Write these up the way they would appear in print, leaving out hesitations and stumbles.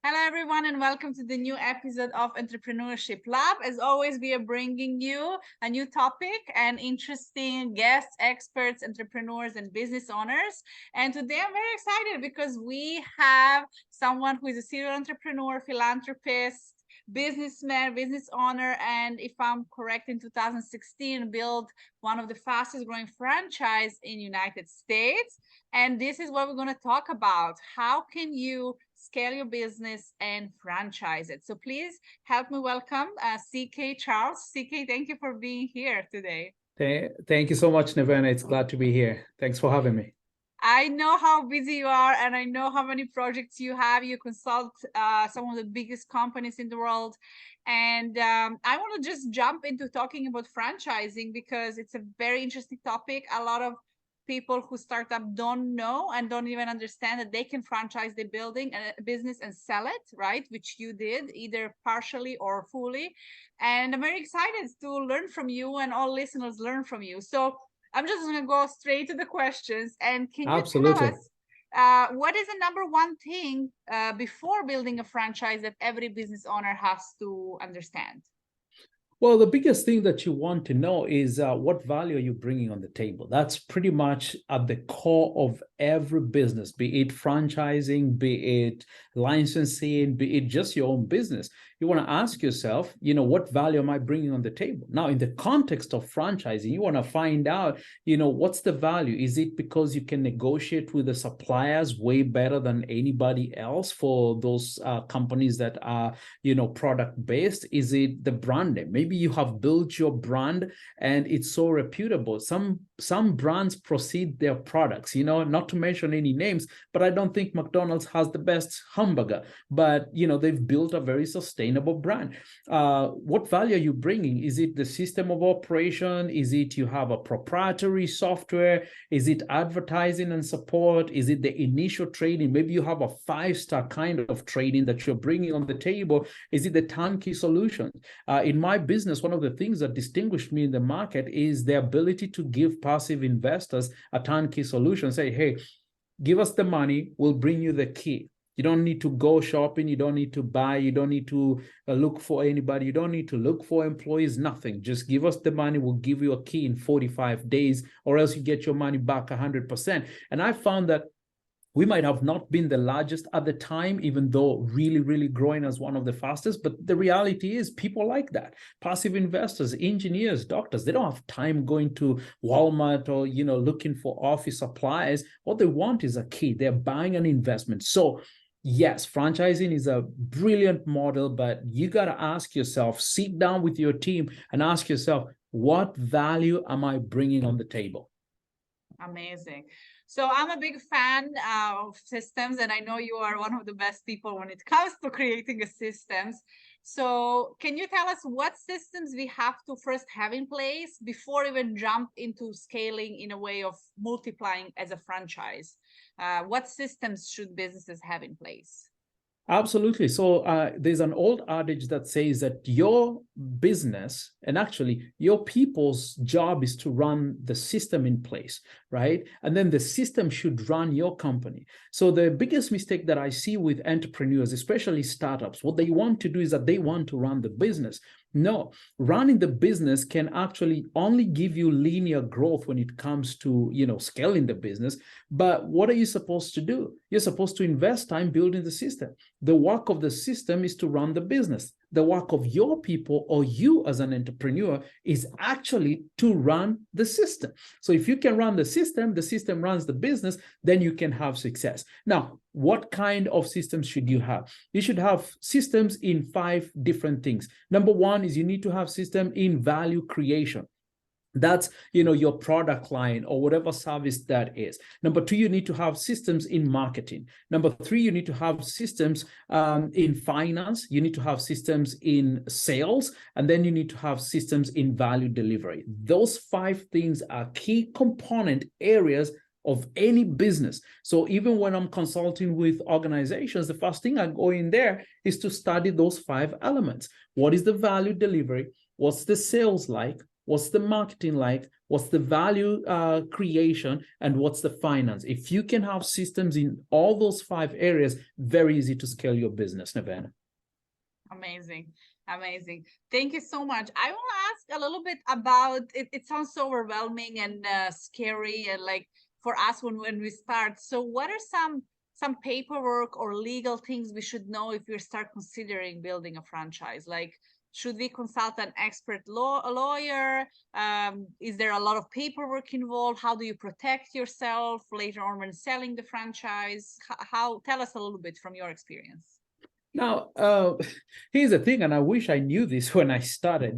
Hello, everyone, and welcome to the new episode of Entrepreneurship Lab. As always, we are bringing you a new topic and interesting guests, experts, entrepreneurs, and business owners. And today I'm very excited because we have someone who is a serial entrepreneur, philanthropist, businessman, business owner, and if I'm correct, in 2016 built one of the fastest growing franchise in United States. And this is what we're going to talk about. How can you scale your business and franchise it? So please help me welcome CK Charles. CK, thank you for being here today. Thank you so much, Nirvana. It's glad to be here. Thanks for having me. I know how busy you are, and I know how many projects you have. You consult some of the biggest companies in the world. And I want to just jump into talking about franchising because it's a very interesting topic. A lot of people who start up don't know and don't even understand that they can franchise the building and a business and sell it, right? Which you did either partially or fully. And I'm very excited to learn from you, and all listeners learn from you. So I'm just going to go straight to the questions. And can you tell Absolutely. us what is the number one thing before building a franchise that every business owner has to understand? Well, the biggest thing that you want to know is what value are you bringing on the table? That's pretty much at the core of every business, be it franchising, be it licensing, be it just your own business. You want to ask yourself, what value am I bringing on the table? Now, in the context of franchising, you want to find out, what's the value? Is it because you can negotiate with the suppliers way better than anybody else for those companies that are, product based? Is it the branding? Maybe you have built your brand and it's so reputable. Some brands precede their products, not to mention any names, but I don't think McDonald's has the best hamburger, but they've built a very sustainable brand. What value are you bringing? Is it the system of operation? Is it you have a proprietary software? Is it advertising and support? Is it the initial training? Maybe you have a 5-star kind of training that you're bringing on the table. Is it the turnkey solution? In my business, one of the things that distinguished me in the market is the ability to give passive investors a turnkey solution. Say, hey, give us the money, we'll bring you the key. You don't need to go shopping. You don't need to buy. You don't need to look for anybody. You don't need to look for employees, nothing. Just give us the money. We'll give you a key in 45 days, or else you get your money back 100%. And I found that we might have not been the largest at the time, even though really, really growing as one of the fastest. But the reality is people like that. Passive investors, engineers, doctors, they don't have time going to Walmart or, looking for office supplies. What they want is a key. They're buying an investment. So yes, franchising is a brilliant model, but you got to ask yourself, sit down with your team and ask yourself, what value am I bringing on the table? Amazing. So I'm a big fan of systems, and I know you are one of the best people when it comes to creating a systems. So can you tell us what systems we have to first have in place before even jump into scaling in a way of multiplying as a franchise? What systems should businesses have in place? Absolutely. So there's an old adage that says that your business and actually your people's job is to run the system in place, right? And then the system should run your company. So the biggest mistake that I see with entrepreneurs, especially startups, what they want to do is that they want to run the business. No, running the business can actually only give you linear growth when it comes to, scaling the business. But what are you supposed to do? You're supposed to invest time building the system. The work of the system is to run the business. The work of your people or you as an entrepreneur is actually to run the system. So if you can run the system runs the business, then you can have success. Now, what kind of systems should you have? You should have systems in 5 different things. Number 1 is you need to have system in value creation. That's, your product line or whatever service that is. Number 2, you need to have systems in marketing. Number 3, you need to have systems in finance. You need to have systems in sales. And then you need to have systems in value delivery. Those 5 things are key component areas of any business. So even when I'm consulting with organizations, the first thing I go in there is to study those 5 elements. What is the value delivery? What's the sales like? what's the marketing like, what's the value creation, and what's the finance. If you can have systems in all those 5 areas, very easy to scale your business, Nevena. Amazing. Amazing. Thank you so much. I want to ask a little bit about it. It sounds so overwhelming and scary, and like for us when we start. So what are some paperwork or legal things we should know if we start considering building a franchise? Like, should we consult an expert a lawyer? Is there a lot of paperwork involved? How do you protect yourself later on when selling the franchise? How tell us a little bit from your experience. Now, here's the thing, and I wish I knew this when I started.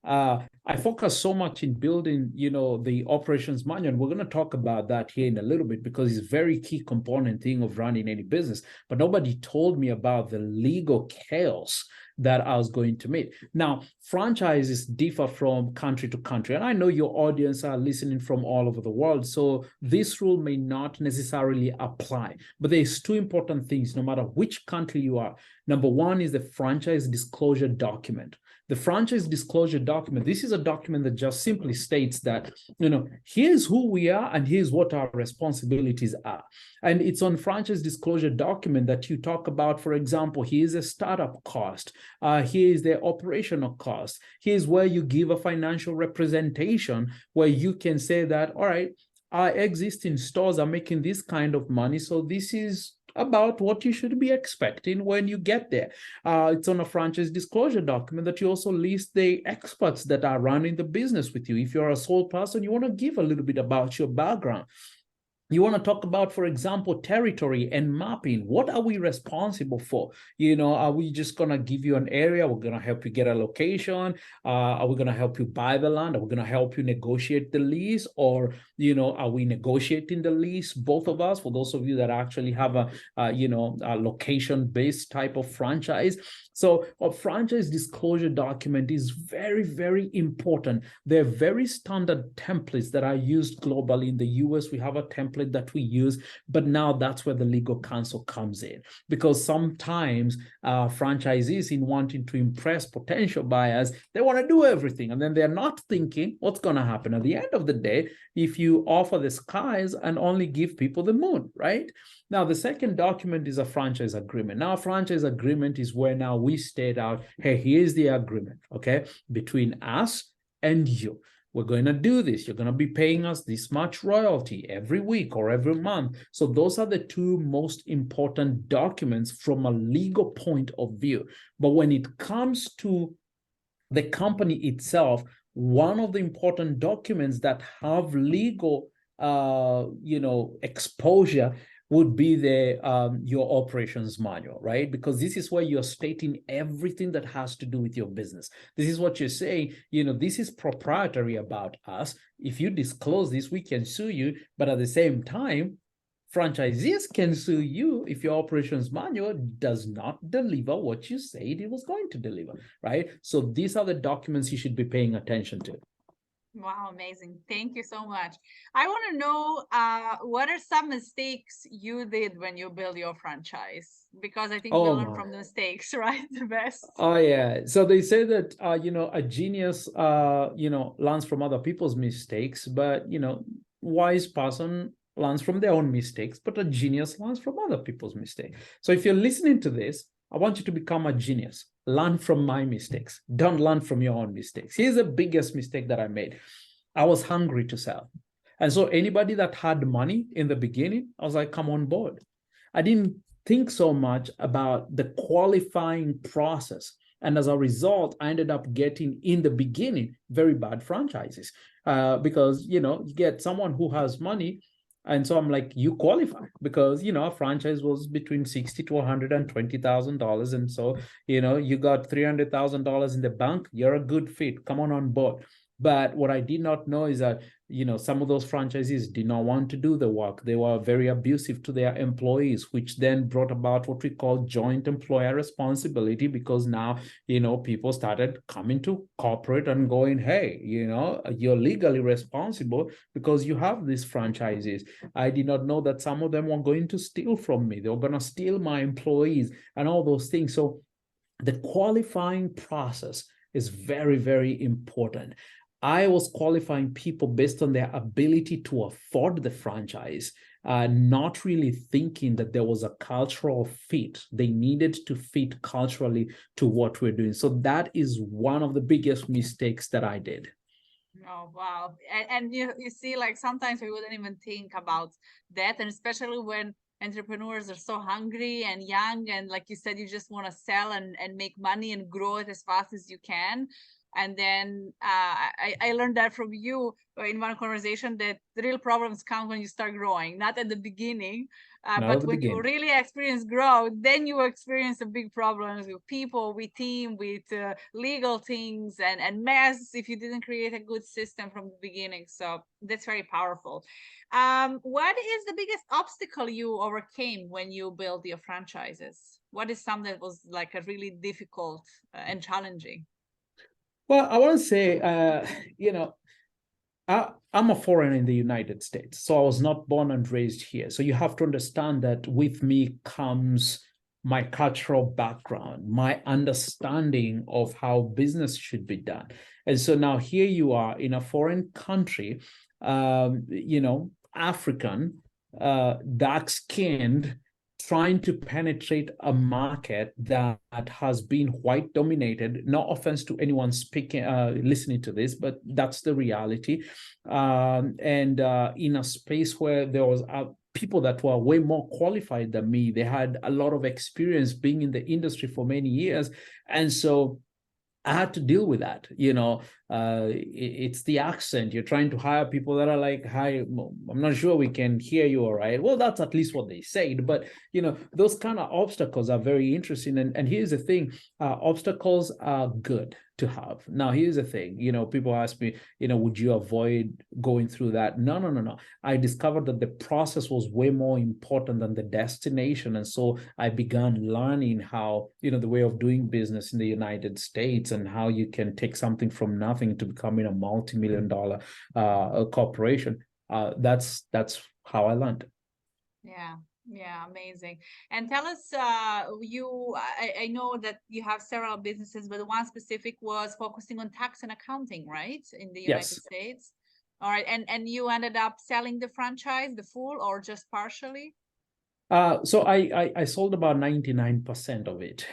I focus so much in building, the operations manual. We're going to talk about that here in a little bit because it's a very key component thing of running any business. But nobody told me about the legal chaos that I was going to meet. Now, franchises differ from country to country, and I know your audience are listening from all over the world, so this rule may not necessarily apply. But there's 2 important things, no matter which country you are. Number 1 is the franchise disclosure document. The franchise disclosure document, this is a document that just simply states that, here's who we are and here's what our responsibilities are. And it's on franchise disclosure document that you talk about, for example, here's a startup cost, here's the operational cost, here's where you give a financial representation where you can say that, all right, our existing stores are making this kind of money, so this is about what you should be expecting when you get there. It's on a franchise disclosure document that you also list the experts that are running the business with you. If you're a sole person, you want to give a little bit about your background. You want to talk about, for example, territory and mapping. What are we responsible for? Are we just going to give you an area? We're going to help you get a location. Are we going to help you buy the land? Are we going to help you negotiate the lease? Or, are we negotiating the lease, both of us, for those of you that actually have a location-based type of franchise? So a franchise disclosure document is very, very important. They're very standard templates that are used globally. In the US, we have a template that we use, but now that's where the legal counsel comes in, because sometimes franchisees, in wanting to impress potential buyers, they want to do everything, and then they're not thinking what's going to happen at the end of the day if you offer the skies and only give people the moon, right? Now, the second document is a franchise agreement. Now, a franchise agreement is where now we state out, hey, here's the agreement, okay, between us and you. We're going to do this. You're going to be paying us this much royalty every week or every month. So those are the 2 most important documents from a legal point of view. But when it comes to the company itself, one of the important documents that have legal, exposure would be your operations manual, right? Because this is where you're stating everything that has to do with your business. This is what you're saying, this is proprietary about us. If you disclose this, we can sue you. But at the same time, franchisees can sue you if your operations manual does not deliver what you said it was going to deliver, right? So these are the documents you should be paying attention to. Wow, amazing. Thank you so much. I want to know what are some mistakes you did when you build your franchise? Because I think we learn from the mistakes, right? The best. Oh, yeah. So they say that, a genius, learns from other people's mistakes, but, wise person learns from their own mistakes, but a genius learns from other people's mistakes. So if you're listening to this, I want you to become a genius. Learn from my mistakes. Don't learn from your own mistakes. Here's the biggest mistake that I made. I was hungry to sell. And so anybody that had money in the beginning, I was like, come on board. I didn't think so much about the qualifying process. And as a result, I ended up getting, in the beginning, very bad franchises because, you get someone who has money. And so I'm like, you qualify because, a franchise was between $60,000 to $120,000. And so, you got $300,000 in the bank, you're a good fit, come on board. But what I did not know is that, some of those franchisees did not want to do the work. They were very abusive to their employees, which then brought about what we call joint employer responsibility, because now, people started coming to corporate and going, hey, you're legally responsible because you have these franchises. I did not know that some of them were going to steal from me. They were going to steal my employees and all those things. So the qualifying process is very, very important. I was qualifying people based on their ability to afford the franchise, not really thinking that there was a cultural fit. They needed to fit culturally to what we're doing. So that is one of the biggest mistakes that I did. Oh, wow. And you see, like sometimes we wouldn't even think about that. And especially when entrepreneurs are so hungry and young, and like you said, you just want to sell and make money and grow it as fast as you can. And then I learned that from you in one conversation, that the real problems come when you start growing, not at the beginning. Not at But the when you beginning. really experience growth, then you experience the big problems with people, with team, with legal things and mess if you didn't create a good system from the beginning. So that's very powerful. What is the biggest obstacle you overcame when you built your franchises? What is something that was like a really difficult and challenging? Well, I want to say, I'm a foreigner in the United States, so I was not born and raised here. So you have to understand that with me comes my cultural background, my understanding of how business should be done. And so now here you are in a foreign country, African, dark-skinned, trying to penetrate a market that has been white dominated. No offense to anyone speaking, listening to this, but that's the reality. And in a space where there was people that were way more qualified than me, they had a lot of experience being in the industry for many years, and so I had to deal with that. It's the accent. You're trying to hire people that are like, "Hi, I'm not sure we can hear you all right." Well, that's at least what they said. But those kind of obstacles are very interesting. And here's the thing: obstacles are good to have. Now, here's the thing: people ask me, would you avoid going through that? No, no, no, no. I discovered that the process was way more important than the destination, and so I began learning how the way of doing business in the United States, and how you can take something from nothing to becoming a multi-million-dollar corporation. That's how I learned. Yeah, yeah, amazing. And tell us, I know that you have several businesses, but one specific was focusing on tax and accounting, right? In the United Yes. States. All right. And you ended up selling the franchise, the full or just partially? So I sold about 99% of it.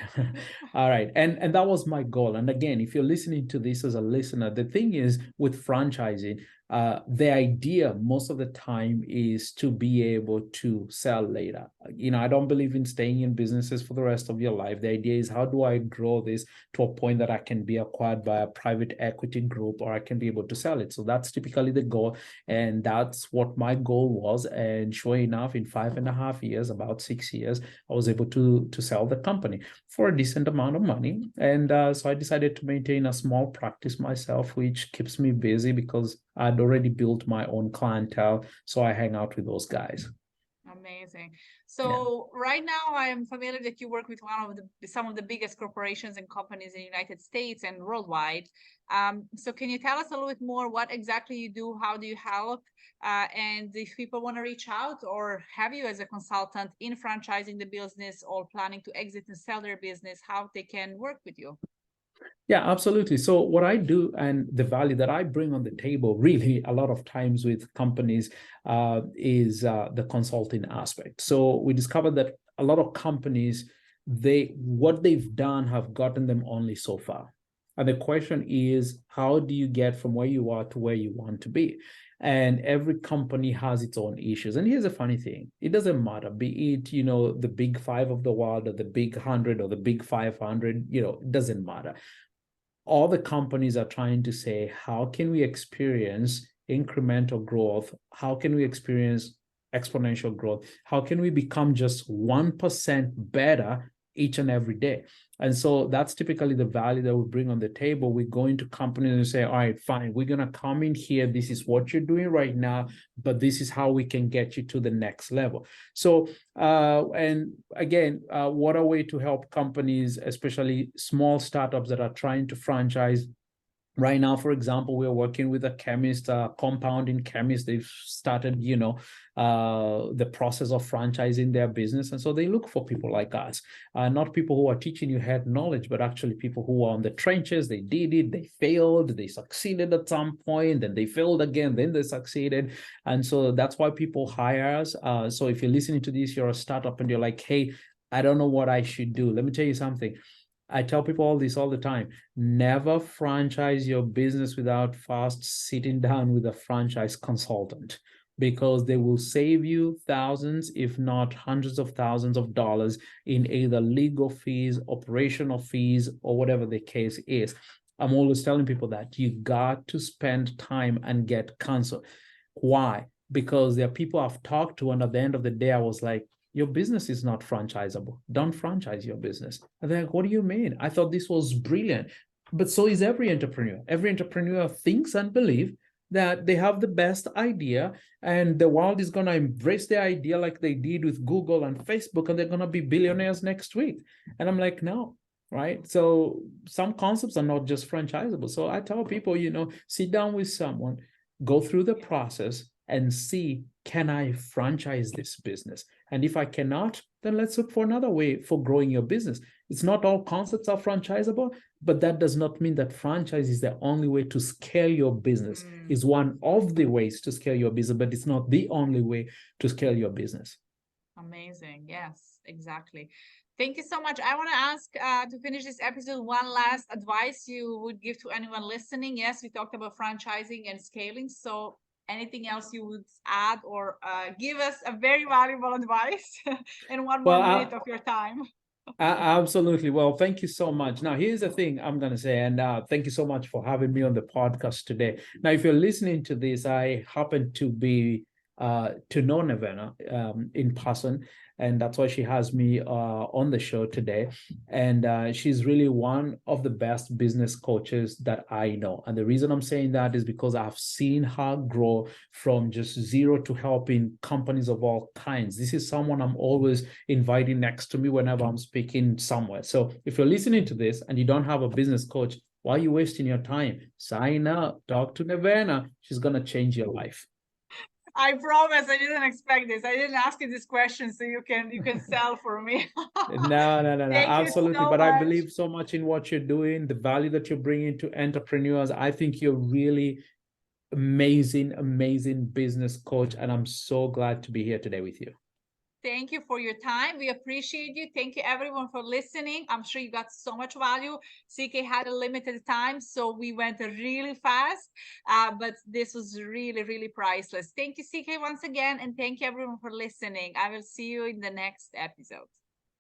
All right. And that was my goal. And again, if you're listening to this as a listener, the thing is with franchising, the idea most of the time is to be able to sell later. I don't believe in staying in businesses for the rest of your life. The idea is, how do I grow this to a point that I can be acquired by a private equity group, or I can be able to sell it? So that's typically the goal. And that's what my goal was. And sure enough, in 5.5 years, about 6 years, I was able to sell the company for a decent amount of money. And so I decided to maintain a small practice myself, which keeps me busy because I'd already built my own clientele. So I hang out with those guys. Amazing. Yeah. So right now I am familiar that you work with some of the biggest corporations and companies in the United States and worldwide. So can you tell us a little bit more what exactly you do? How do you help? And if people want to reach out or have you as a consultant in franchising the business or planning to exit and sell their business, how they can work with you? Yeah, absolutely. So what I do and the value that I bring on the table, really, a lot of times with companies, is the consulting aspect. So we discovered that a lot of companies, what they've done have gotten them only so far. And the question is, how do you get from where you are to where you want to be? And every company has its own issues. And here's a funny thing: it doesn't matter, be it the big five of the world, or the big 100, or the big 500. It doesn't matter. All the companies are trying to say, how can we experience incremental growth? How can we experience exponential growth? How can we become just 1% better each and every day? And so that's typically the value that we bring on the table. We go into companies and say, all right, fine, we're going to come in here. This is what you're doing right now, but this is how we can get you to the next level. So, and again, what a way to help companies, especially small startups that are trying to franchise, Right now, for example, we're working with a chemist, a compounding chemist. They've started, the process of franchising their business. And so they look for people like us, not people who are teaching you head knowledge, but actually people who are on the trenches. They did it, they failed, they succeeded at some point, then they failed again, then they succeeded. And so that's why people hire us. So if you're listening to this, you're a startup and you're like, hey, I don't know what I should do. Let me tell you something. I tell people all this all the time. Never franchise your business without first sitting down with a franchise consultant, because they will save you thousands, if not hundreds of thousands of dollars in either legal fees, operational fees, or whatever the case is. I'm always telling people that you got to spend time and get counsel. Why? Because there are people I've talked to, and at the end of the day, I was like, your business is not franchisable. Don't franchise your business. And they're like, what do you mean? I thought this was brilliant. But so is every entrepreneur. Every entrepreneur thinks and believes that they have the best idea and the world is going to embrace their idea like they did with Google and Facebook, and they're going to be billionaires next week. And I'm like, no, right? So some concepts are not just franchisable. So I tell people, sit down with someone, go through the process and see, can I franchise this business? And if I cannot, then let's look for another way for growing your business. It's not all concepts are franchisable, but that does not mean that franchise is the only way to scale your business. It's one of the ways to scale your business, but it's not the only way to scale your business. Amazing. Yes, exactly. Thank you so much. I want to ask to finish this episode, one last advice you would give to anyone listening. Yes, we talked about franchising and scaling. So anything else you would add or give us a very valuable advice in one more minute of your time? Absolutely. Well, thank you so much. Now, here's the thing I'm going to say, and thank you so much for having me on the podcast today. Now, if you're listening to this, I happen to know Nevena in person, and that's why she has me on the show today. And she's really one of the best business coaches that I know. And the reason I'm saying that is because I've seen her grow from just zero to helping companies of all kinds. This is someone I'm always inviting next to me whenever I'm speaking somewhere. So if you're listening to this and you don't have a business coach, why are you wasting your time? Sign up, talk to Nevena. She's going to change your life. I promise I didn't expect this. I didn't ask you this question so you can sell for me. No, absolutely. So but much. I believe so much in what you're doing, the value that you're bringing to entrepreneurs. I think you're really amazing business coach, and I'm so glad to be here today with you. Thank you for your time. We appreciate you. Thank you everyone for listening. I'm sure you got so much value. CK had a limited time, so we went really fast, but this was really priceless. Thank you, CK, once again, and thank you everyone for listening. I will see you in the next episode.